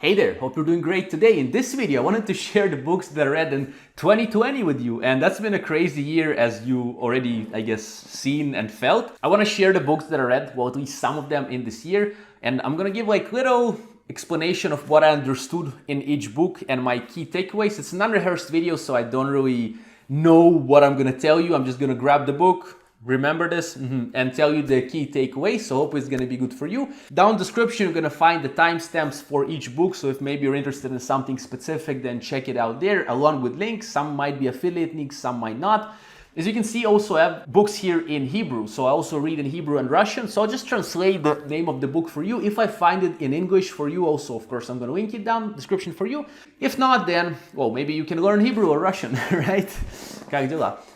Hey there, hope you're doing great today. In this video, I wanted to share the books that I read in 2020 with you. And that's been a crazy year, as you already, I guess, seen and felt. I want to share the books that I read, well, at least some of them in this year. And I'm going to give like little explanation of what I understood in each book and my key takeaways. It's an unrehearsed video, so I don't really know what I'm going to tell you. I'm just going to grab the book, remember this, and tell you the key takeaways. So hopefully it's going to be good for you. Down in the description, you're going to find the timestamps for each book. So if maybe you're interested in something specific, then check it out there along with links. Some might be affiliate links, some might not. As you can see, also I have books here in Hebrew. So I also read in Hebrew and Russian. So I'll just translate the name of the book for you. If I find it in English for you also, of course, I'm going to link it down in the description for you. If not, then, well, maybe you can learn Hebrew or Russian, right?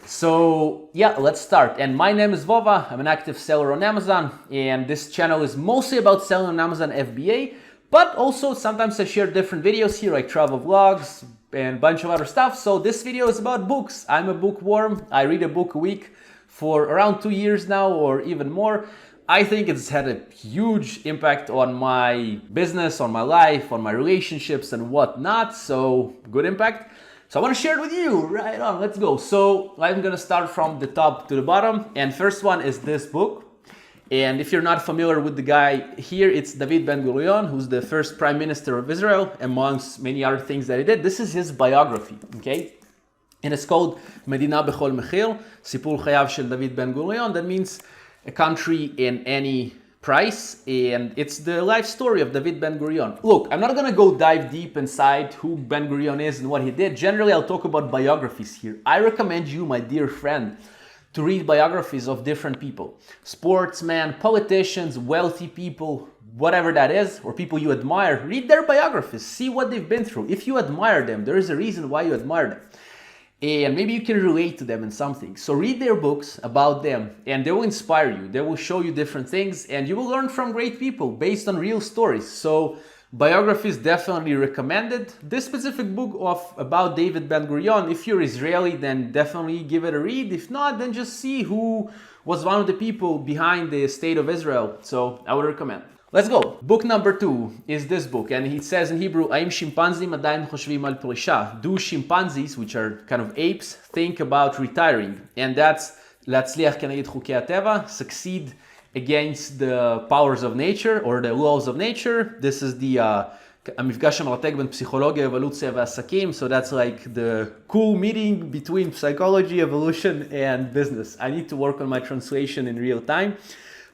So yeah, let's start. And my name is Vova. I'm an active seller on Amazon. And this channel is mostly about selling on Amazon FBA. But also sometimes I share different videos here, like travel vlogs, and a bunch of other stuff. So this video is about books. I'm a bookworm. I read a book a week for around 2 years now, or even more. I think it's had a huge impact on my business, on my life, on my relationships and whatnot. So good impact. So I want to share it with you. Right on, let's go. So I'm going to start from the top to the bottom. And first one is this book. And if you're not familiar with the guy here, it's David Ben-Gurion, who's the first prime minister of Israel, amongst many other things that he did. This is his biography, okay? And it's called Medina Bechol Mechir, Sipur Chayav Shel David Ben-Gurion. That means a country in any price. And it's the life story of David Ben-Gurion. Look, I'm not going to go dive deep inside who Ben-Gurion is and what he did. Generally, I'll talk about biographies here. I recommend you, my dear friend, to read biographies of different people, sportsmen, politicians, wealthy people, whatever that is, or people you admire. Read their biographies, see what they've been through. If you admire them, there is a reason why you admire them. And maybe you can relate to them in something. So read their books about them and they will inspire you. They will show you different things and you will learn from great people based on real stories. So biographies definitely recommended. This specific book about David Ben-Gurion, if you're Israeli, then definitely give it a read. If not, then just see who was one of the people behind the state of Israel. So I would recommend. Let's go. Book number 2 is this book, and it says in Hebrew, "Aim Chimpanzees adayin choshvim al prisha." Do chimpanzees, which are kind of apes, think about retiring? And that's להצליח כנגד חוקי הטבע, succeed against the powers of nature or the laws of nature. This is the המפגש המרתק בין פסיכולוגיה, אבולוציה ועסקים. So that's like the cool meeting between psychology, evolution, and business. I need to work on my translation in real time.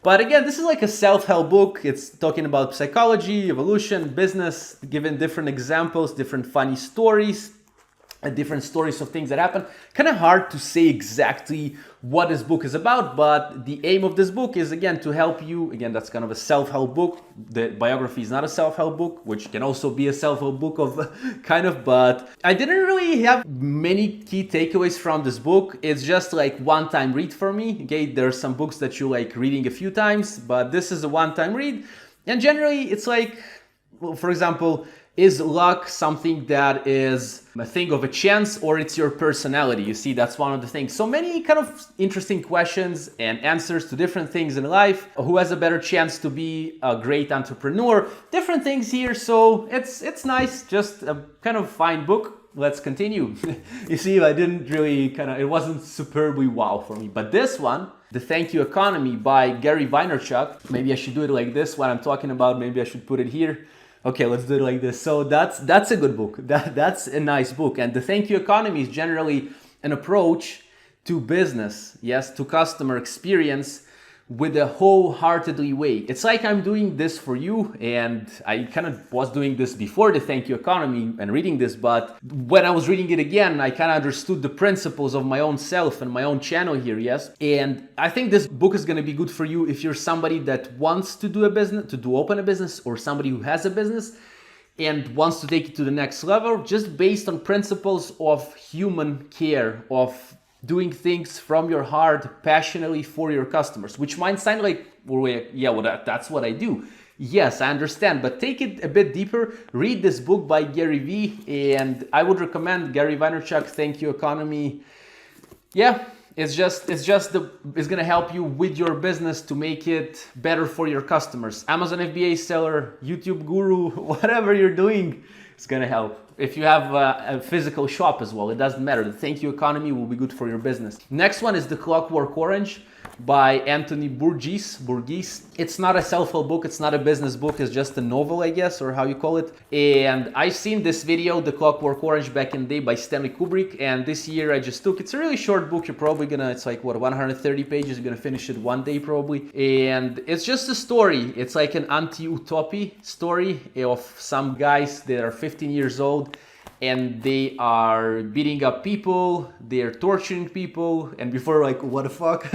But again, this is like a self-help book. It's talking about psychology, evolution, business, giving different examples, different funny stories, and different stories of things that happen. Kind of hard to say exactly what this book is about, but the aim of this book is, again, to help you. Again, that's kind of a self-help book. The biography is not a self-help book, which can also be a self-help book of kind of, but I didn't really have many key takeaways from this book. It's just like one-time read for me. Okay, there's some books that you like reading a few times, but this is a one-time read. And generally, it's like, well, for example, is luck something that is a thing of a chance, or it's your personality? You see, that's one of the things. So many kind of interesting questions and answers to different things in life. Who has a better chance to be a great entrepreneur? Different things here. So it's nice, just a kind of fine book. Let's continue. You see, I didn't really it wasn't superbly wow for me. But this one, The Thank You Economy by Gary Vaynerchuk. Maybe I should do it like this, what I'm talking about. Maybe I should put it here. Okay, let's do it like this. So that's a good book. That's a nice book. And the Thank You Economy is generally an approach to business, yes, to customer experience with a wholeheartedly way. It's like I'm doing this for you, and I kind of was doing this before the Thank You Economy and reading this, but when I was reading it again, I kind of understood the principles of my own self and my own channel here, yes? And I think this book is going to be good for you if you're somebody that wants to do a business, open a business, or somebody who has a business and wants to take it to the next level, just based on principles of human care, of doing things from your heart, passionately for your customers, which might sound like, well, yeah, well, that's what I do. Yes, I understand, but take it a bit deeper. Read this book by Gary V, and I would recommend Gary Vaynerchuk, Thank You Economy. Yeah, It's gonna help you with your business to make it better for your customers. Amazon FBA seller, YouTube guru, whatever you're doing, it's gonna help. If you have a physical shop as well, it doesn't matter. The thank you economy will be good for your business. Next one is the Clockwork Orange by Anthony Burgess. It's not a self-help book, it's not a business book, it's just a novel, I guess, or how you call it. And I've seen this video, The Clockwork Orange, back in the day by Stanley Kubrick, and this year I just took, it's a really short book, you're probably gonna, it's like, what, 130 pages, you're gonna finish it one day probably. And it's just a story, it's like an anti-utopia story of some guys that are 15 years old, and they are beating up people, they're torturing people, and before like, what the fuck?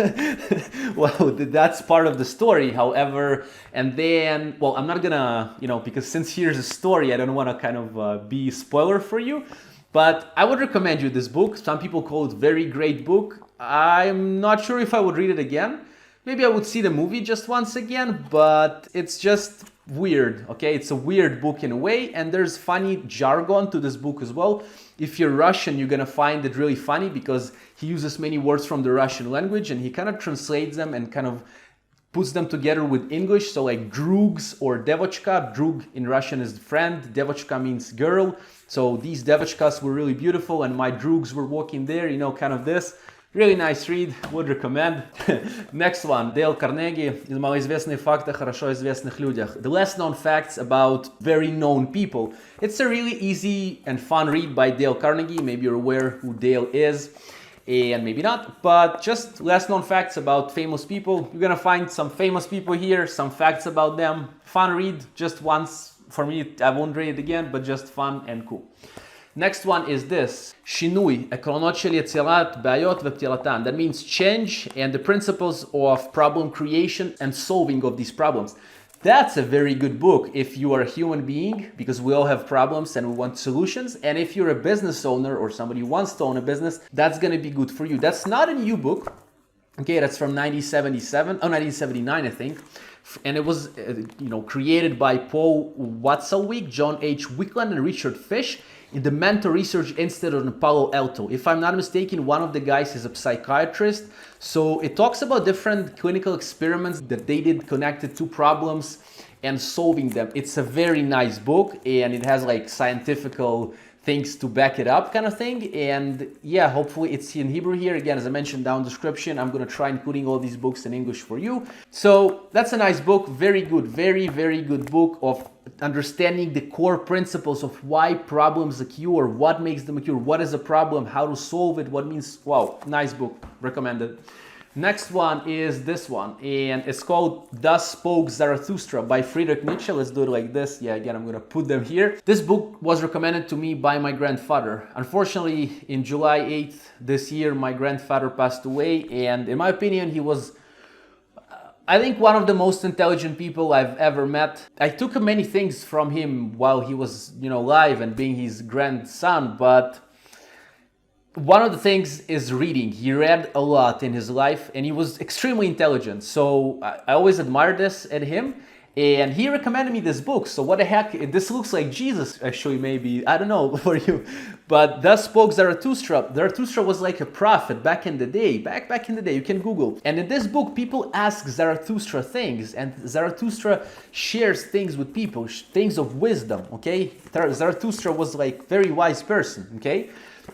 Well, that's part of the story, however, and then, well, I'm not gonna, because since here's a story, I don't wanna kind of be a spoiler for you, but I would recommend you this book. Some people call it very great book. I'm not sure if I would read it again. Maybe I would see the movie just once again, but it's just weird, okay? It's a weird book in a way, and there's funny jargon to this book as well. If you're Russian, you're gonna find it really funny because he uses many words from the Russian language and he kind of translates them and kind of puts them together with English. So like drugs or devochka, drug in Russian is friend, devochka means girl. So these devochkas were really beautiful and my drugs were walking there, kind of this. Really nice read, would recommend. Next one, Dale Carnegie, «Малоизвестные факты о хорошо известных людях». The less known facts about very known people. It's a really easy and fun read by Dale Carnegie. Maybe you're aware who Dale is, and maybe not, but just less known facts about famous people. You're gonna find some famous people here, some facts about them. Fun read, just once. For me, I won't read it again, but just fun and cool. Next one is this, שינוי, עקרונות של יצירת בעיות ופתירתן. That means change and the principles of problem creation and solving of these problems. That's a very good book if you are a human being, because we all have problems and we want solutions. And if you're a business owner or somebody who wants to own a business, that's going to be good for you. That's not a new book. Okay, that's from 1979, I think. And it was, created by Paul Watzlawick, John H. Wickland, and Richard Fish in the Mental Research Institute in Palo Alto. If I'm not mistaken, one of the guys is a psychiatrist. So it talks about different clinical experiments that they did connected to problems and solving them. It's a very nice book and it has like scientifical things to back it up kind of thing. And yeah, hopefully it's in Hebrew here. Again, as I mentioned down the description, I'm going to try including all these books in English for you. So that's a nice book. Very good, very, very good book of understanding the core principles of why problems occur, what makes them occur, what is a problem, how to solve it, what means, wow, nice book, recommended. Next one is this one, and it's called Thus Spoke Zarathustra by Friedrich Nietzsche. Let's do it like this. Yeah, again, I'm gonna put them here. This book was recommended to me by my grandfather. Unfortunately, in July 8th this year, my grandfather passed away, and in my opinion, he was I think one of the most intelligent people I've ever met. I took many things from him while he was, alive and being his grandson, but one of the things is reading. He read a lot in his life and he was extremely intelligent. So I always admired this at him. And he recommended me this book. So what the heck, this looks like Jesus actually, maybe, I don't know for you. But Thus Spoke Zarathustra. Zarathustra was like a prophet back in the day, back in the day, you can Google. And in this book, people ask Zarathustra things, and Zarathustra shares things with people, things of wisdom, okay? Zarathustra was like very wise person, okay?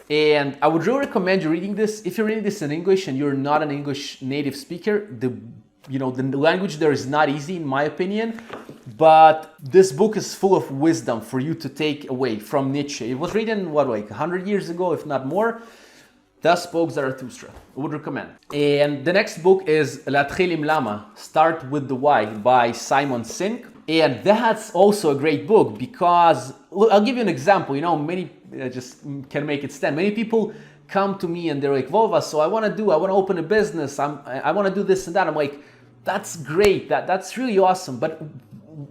And I would really recommend you reading this. If you're reading this in English and you're not an English native speaker, the language there is not easy in my opinion, but this book is full of wisdom for you to take away from Nietzsche. It was written, 100 years ago, if not more. Thus Spoke Zarathustra. I would recommend. And the next book is להתחיל עם למה, Start with the Why by Simon Sinek. And that's also a great book because, I'll give you an example, many, just can make it stand. Many people come to me and they're like, Vova, so I want to open a business. I want to do this and that. I'm like, that's great. That's really awesome. But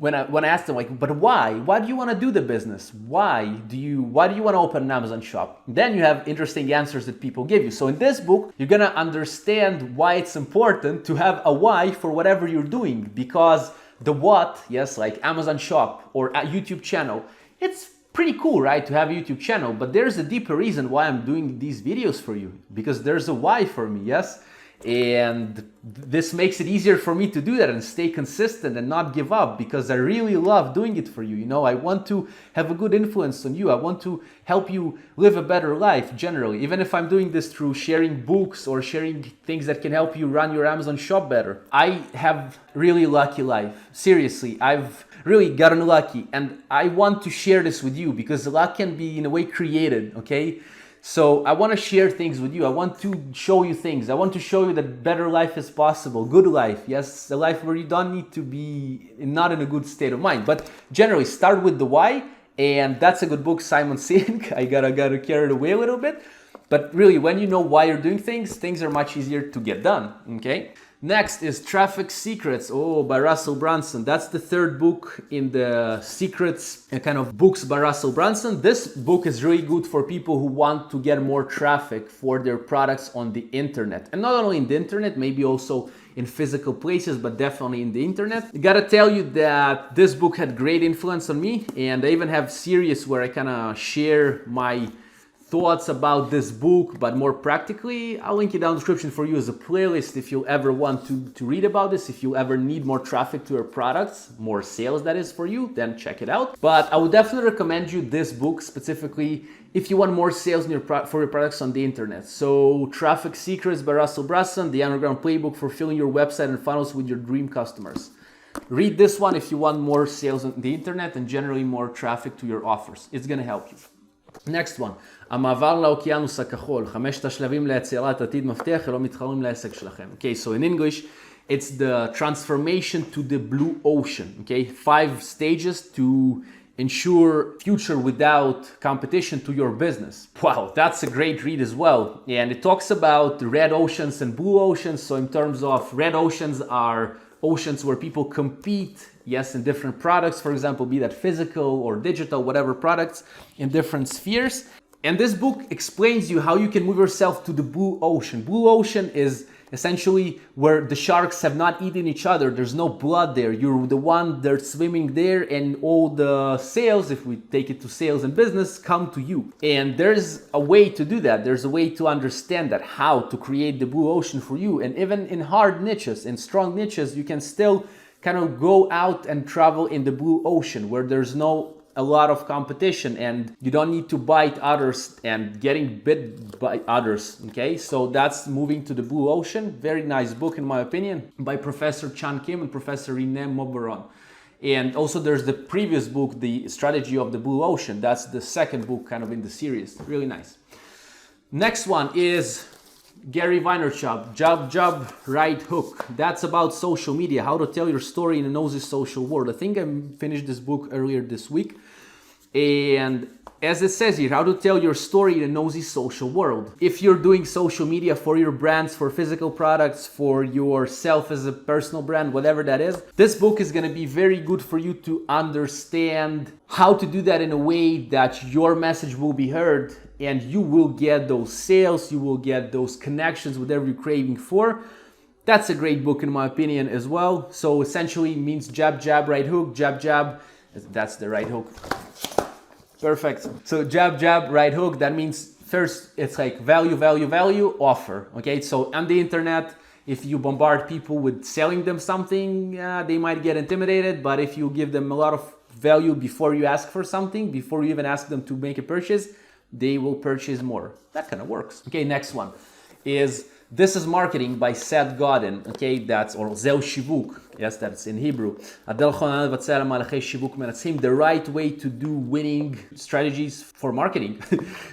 when I ask them like, but why? Why do you want to do the business? Why do you want to open an Amazon shop? Then you have interesting answers that people give you. So in this book, you're going to understand why it's important to have a why for whatever you're doing, because the what, yes, like Amazon shop or a YouTube channel, it's pretty cool, right, to have a YouTube channel, but there's a deeper reason why I'm doing these videos for you, because there's a why for me, yes? And this makes it easier for me to do that and stay consistent and not give up, because I really love doing it for you. You know, I want to have a good influence on you. I want to help you live a better life generally, even if I'm doing this through sharing books or sharing things that can help you run your Amazon shop better. I have really lucky life. Seriously, I've really gotten lucky, and I want to share this with you because luck can be in a way created, okay? So I want to share things with you. I want to show you things. I want to show you that better life is possible. Good life. Yes, a life where you don't need to be not in a good state of mind. But generally, start with the why. And that's a good book, Simon Sinek. I gotta carry it away a little bit. But really, when you know why you're doing things, things are much easier to get done. Okay? Next is Traffic Secrets, by Russell Brunson. That's the third book in the secrets kind of books by Russell Brunson. This book is really good for people who want to get more traffic for their products on the internet. And not only in the internet, maybe also in physical places, but definitely in the internet. I gotta tell you that this book had great influence on me, and I even have series where I kind of share my thoughts about this book, but more practically. I'll link it down in the description for you as a playlist if you ever want to read about this. If you ever need more traffic to your products, more sales that is for you, then check it out. But I would definitely recommend you this book specifically if you want more sales in for your products on the internet. So Traffic Secrets by Russell Brunson, the underground playbook for filling your website and funnels with your dream customers. Read this one if you want more sales on the internet and generally more traffic to your offers. It's gonna help you. Next one, המעבר לאוקיינוס הכחול, 5 השלבים ליצירת עתיד מבטיח ולא מתחרים לעסק שלכם. Okay, so in English, it's the transformation to the blue ocean. Okay, 5 stages to ensure future without competition to your business. Wow, that's a great read as well. And it talks about red oceans and blue oceans. So in terms of red oceans are oceans where people compete, yes, in different products, for example, be that physical or digital, whatever products in different spheres. And this book explains you how you can move yourself to the blue ocean. Blue ocean is essentially where the sharks have not eaten each other. There's no blood there. You're the one that's swimming there, and all the sales, if we take it to sales and business, come to you. And there's a way to do that. There's a way to understand that, how to create the blue ocean for you. And even in hard niches, in strong niches, you can still kind of go out and travel in the blue ocean where there's a lot of competition and you don't need to bite others and getting bit by others. Okay, so that's moving to the blue ocean. Very nice book in my opinion by Professor Chan Kim and Professor Rene Moberon. And also there's the previous book, The Strategy of the Blue Ocean. That's the second book kind of in the series. Really nice. Next one is Gary Vaynerchuk, Jab, Right Hook. That's about social media, how to tell your story in a nosy social world. I think I finished this book earlier this week. And as it says here, how to tell your story in a nosy social world. If you're doing social media for your brands, for physical products, for yourself as a personal brand, whatever that is, this book is going to be very good for you to understand how to do that in a way that your message will be heard and you will get those sales, you will get those connections, whatever you're craving for. That's a great book in my opinion as well. So essentially means jab, right hook, jab. That's the right hook. Perfect. So jab, right hook, that means first it's like value, offer. Okay, so on the internet, if you bombard people with selling them something, they might get intimidated. But if you give them a lot of value before you ask for something, before you even ask them to make a purchase, they will purchase more. That kind of works. Okay, next one is This is Marketing by Seth Godin. Okay, that's, or Zeu Shivuk. Yes, that's in Hebrew. The right way to do winning strategies for marketing.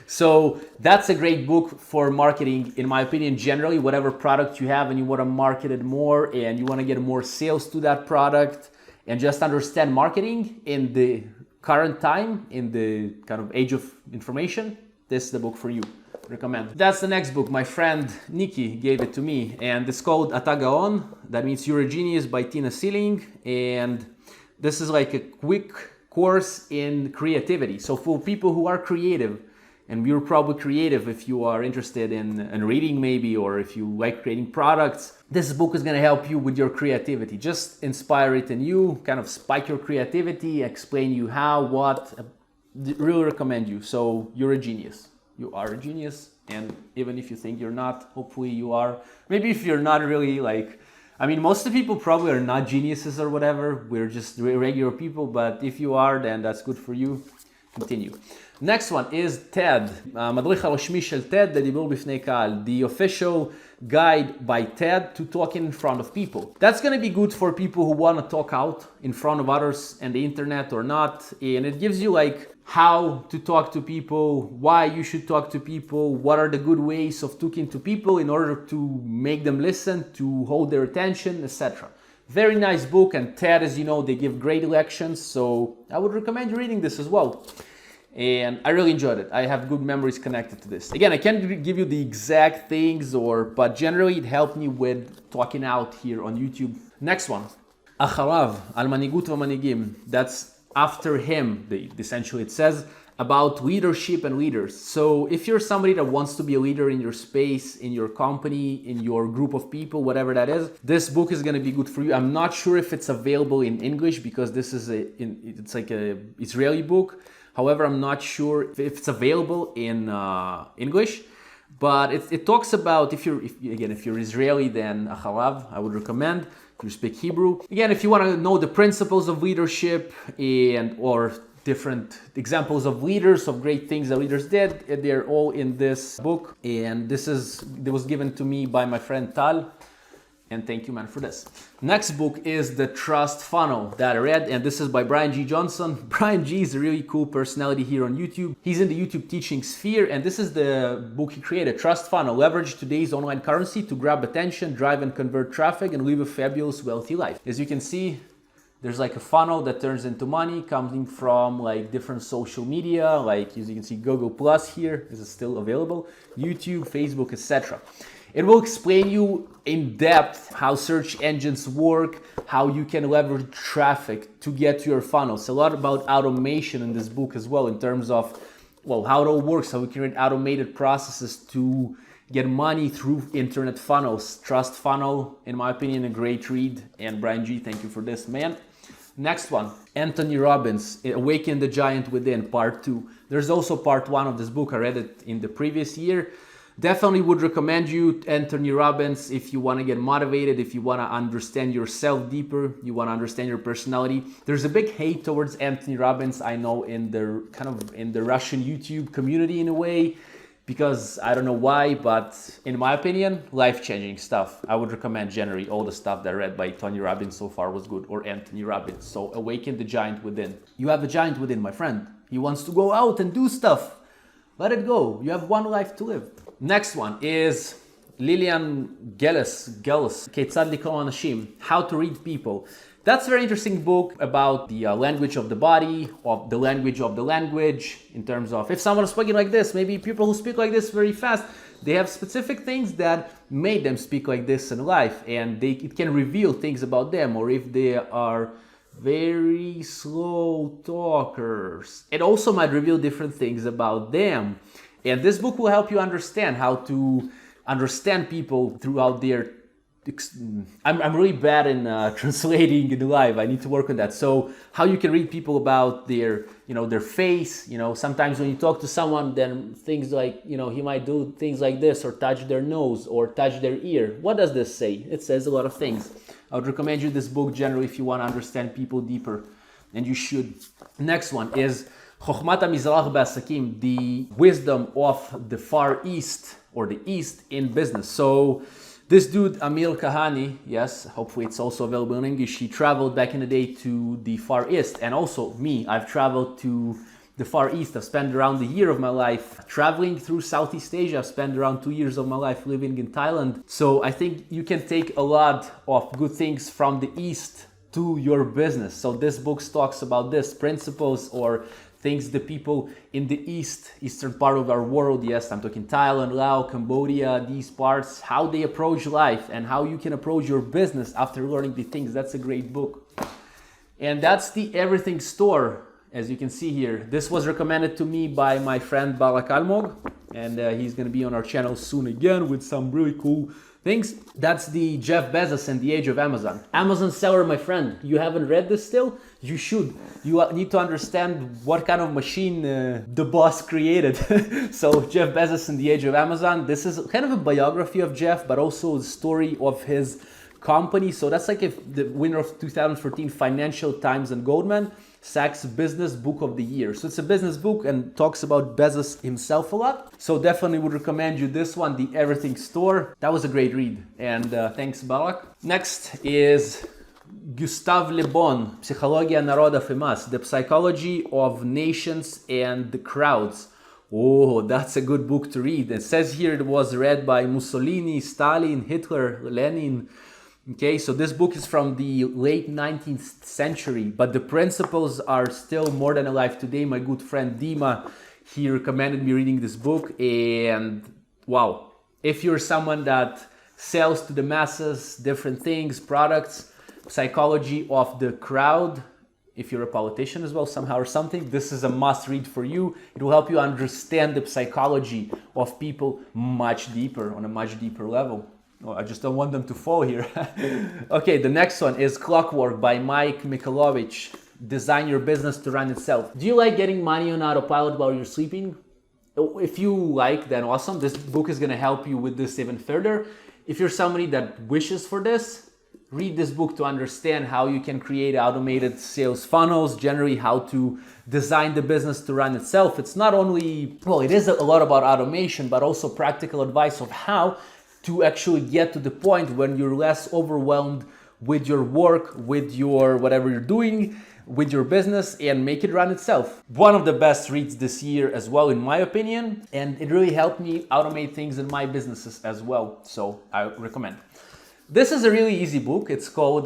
So that's a great book for marketing, in my opinion, generally, whatever product you have and you want to market it more and you want to get more sales to that product and just understand marketing in the current time, in the kind of age of information, this is the book for you. Recommend. That's the next book. My friend Nikki gave it to me, and it's called Ata Gaon. That means You're a Genius by Tina Sealing, and this is like a quick course in creativity. So for people who are creative, and you're probably creative if you are interested in reading maybe, or if you like creating products, this book is going to help you with your creativity. Just inspire it in you, kind of spike your creativity, explain you how, what, Really recommend you. So you're a genius. You are a genius. And even if you think you're not, hopefully you are. Maybe if you're not really like, I mean, most of the people probably are not geniuses or whatever. We're just regular people. But if you are, then that's good for you. Continue. Next one is TED. המדריך הרשמי של TED לדיבור בפני קהל. The official guide by TED to talking in front of people. That's going to be good for people who want to talk out in front of others and the internet or not. And it gives you like how to talk to people, why you should talk to people, what are the good ways of talking to people in order to make them listen, to hold their attention, etc. Very nice book, and TED, as you know, they give great lections, so I would recommend you reading this as well. And I really enjoyed it. I have good memories connected to this. Again, I can't give you the exact things, but generally it helped me with talking out here on YouTube. Next one, אחריו, על מנהיגות ומנהיגים. That's after him, essentially it says about leadership and leaders. So if you're somebody that wants to be a leader in your space, in your company, in your group of people, whatever that is, this book is going to be good for you. I'm not sure if it's available in English because this is it's like a Israeli book. However, I'm not sure if it's available in English, but it talks about if you're Israeli, then Acharav, I would recommend. If you speak Hebrew, again, if you want to know the principles of leadership or different examples of leaders, of great things that leaders did, they're all in this book. And it was given to me by my friend Tal. And thank you, man, for this. Next book is The Trust Funnel that I read, and this is by Brian G. Johnson. Brian G. is a really cool personality here on YouTube. He's in the YouTube teaching sphere, and this is the book he created, Trust Funnel. Leverage today's online currency to grab attention, drive and convert traffic, and live a fabulous, wealthy life. As you can see, there's like a funnel that turns into money coming from like different social media, like as you can see, Google Plus here, this is still available, YouTube, Facebook, etc. It will explain you in depth how search engines work, how you can leverage traffic to get to your funnel. It's a lot about automation in this book as well, in terms of, well, how it all works, how we create automated processes to get money through internet funnels. Trust Funnel, in my opinion, a great read. And Brian G., thank you for this, man. Next one, Anthony Robbins, Awaken the Giant Within, Part 2. There's also Part 1 of this book. I read it in the previous year. Definitely would recommend you Anthony Robbins if you want to get motivated, if you want to understand yourself deeper, you want to understand your personality. There's a big hate towards Anthony Robbins, I know, in the Russian YouTube community in a way, because I don't know why, but in my opinion, life-changing stuff. I would recommend generally all the stuff that I read by Tony Robbins so far was good, or Anthony Robbins. So Awaken the Giant Within. You have a giant within, my friend. He wants to go out and do stuff. Let it go. You have one life to live. Next one is Lillian Gelles, כיצד לקרוא אנשים, How to Read People. That's a very interesting book about the language of the body, of the language, in terms of if someone is speaking like this, maybe people who speak like this very fast, they have specific things that made them speak like this in life, and it can reveal things about them, or if they are very slow talkers, it also might reveal different things about them. And this book will help you understand how to understand people throughout their... I'm really bad in translating in live. I need to work on that. So how you can read people about their face. Sometimes when you talk to someone, then things like, he might do things like this, or touch their nose, or touch their ear. What does this say? It says a lot of things. I would recommend you this book generally if you want to understand people deeper, and you should. Next one is חוכמת המזרח בעסקים, the wisdom of the Far East, or the East in business. So this dude, Amir Kahani, yes, hopefully it's also available in English, he traveled back in the day to the Far East. And also me, I've traveled to the Far East. I've spent around a year of my life traveling through Southeast Asia. I've spent around 2 years of my life living in Thailand. So I think you can take a lot of good things from the East to your business. So this book talks about this, principles or things the people in the eastern part of our world, yes, I'm talking Thailand, Laos, Cambodia, these parts, how they approach life and how you can approach your business after learning the things. That's a great book. And that's the Everything Store, as you can see here. This was recommended to me by my friend Balak Almog, and he's going to be on our channel soon again with some really cool things. That's the Jeff Bezos and the Age of Amazon. Amazon seller, my friend, you haven't read this still? You should. You need to understand what kind of machine the boss created. So Jeff Bezos and the Age of Amazon. This is kind of a biography of Jeff, but also the story of his company. So that's like the winner of 2014 Financial Times and Goldman Sachs Business Book of the Year. So it's a business book and talks about Bezos himself a lot. So definitely would recommend you this one, The Everything Store. That was a great read. And thanks, Balak. Next is Gustave Le Bon, Psychologia Narodов и Mass, The Psychology of Nations and the Crowds. Oh, that's a good book to read. It says here it was read by Mussolini, Stalin, Hitler, Lenin. Okay, so this book is from the late 19th century, but the principles are still more than alive today. My good friend Dima, he recommended me reading this book, and wow, if you're someone that sells to the masses different things, products, psychology of the crowd, if you're a politician as well somehow or something, this is a must read for you. It will help you understand the psychology of people much deeper, on a much deeper level. Oh, I just don't want them to fall here. Okay, the next one is Clockwork by Mike Mikulovich. Design your business to run itself. Do you like getting money on autopilot while you're sleeping? If you like, then awesome. This book is gonna help you with this even further. If you're somebody that wishes for this, read this book to understand how you can create automated sales funnels, generally how to design the business to run itself. It's not only, well, it is a lot about automation, but also practical advice of how to actually get to the point when you're less overwhelmed with your work, with your whatever you're doing, with your business, and make it run itself. One of the best reads this year as well, in my opinion, and it really helped me automate things in my businesses as well, so I recommend. This is a really easy book. It's called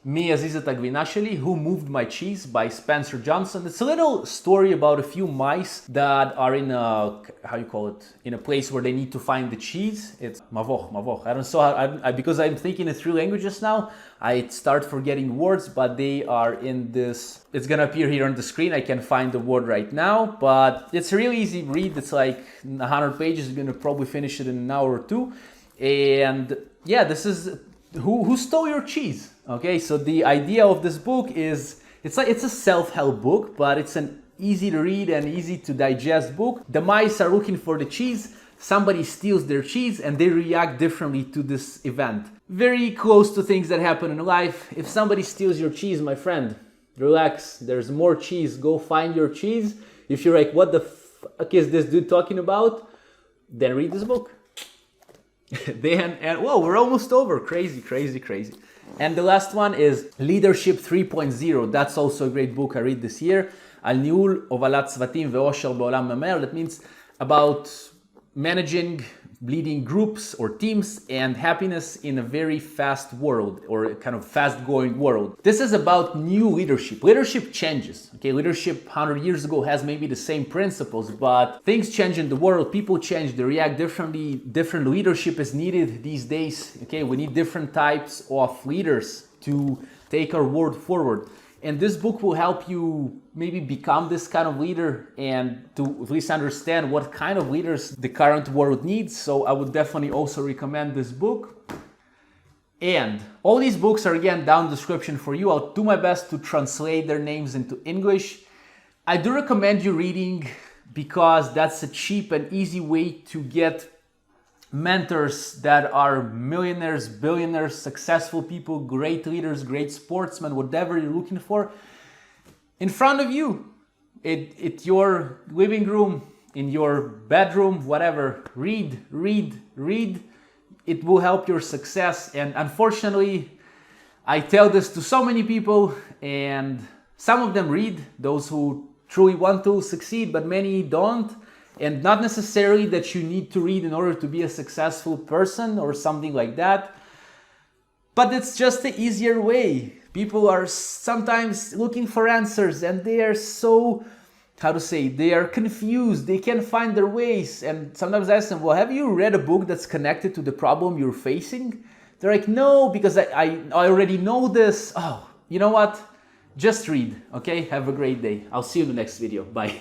Mi Azizat Agvinasheli, Who Moved My Cheese by Spencer Johnson. It's a little story about a few mice that are in a, how you call it, in a place where they need to find the cheese. It's mavoch. I don't know how, because I'm thinking in 3 languages now, I start forgetting words, but they are in this, it's gonna appear here on the screen. I can't find the word right now, but it's a really easy read. It's like 100 pages. You're gonna probably finish it in an hour or 2. And yeah, this is who stole your cheese. Okay, so the idea of this book is it's a self-help book, but it's an easy to read and easy to digest book. The mice are looking for the cheese, somebody steals their cheese, and they react differently to this event. Very close to things that happen in life. If somebody steals your cheese, my friend, relax, there's more cheese, go find your cheese. If you're like, what the fuck is this dude talking about, then read this book. And whoa, we're almost over. Crazy. And the last one is Leadership 3.0. That's also a great book I read this year. Al Niul Ovalat Svatim Ve'osher Ba'olam Mamer. That means about managing, leading groups or teams and happiness in a very fast world, or a kind of fast-going world. This is about new leadership. Leadership changes. Okay, leadership 100 years ago has maybe the same principles, but things change in the world. People change. They react differently. Different leadership is needed these days. Okay, we need different types of leaders to take our world forward. And this book will help you maybe become this kind of leader and to at least understand what kind of leaders the current world needs. So I would definitely also recommend this book. And all these books are again down in the description for you. I'll do my best to translate their names into English. I do recommend you reading because that's a cheap and easy way to get mentors that are millionaires, billionaires, successful people, great leaders, great sportsmen, whatever you're looking for, in front of you, at your living room, in your bedroom, whatever. Read. It will help your success. And unfortunately, I tell this to so many people, and some of them read, those who truly want to succeed, but many don't. And not necessarily that you need to read in order to be a successful person or something like that, but it's just the easier way. People are sometimes looking for answers and they are so, they are confused, they can't find their ways. And sometimes I ask them, well, have you read a book that's connected to the problem you're facing? They're like, no, because I already know this. Oh, you know what? Just read, okay? Have a great day. I'll see you in the next video. Bye.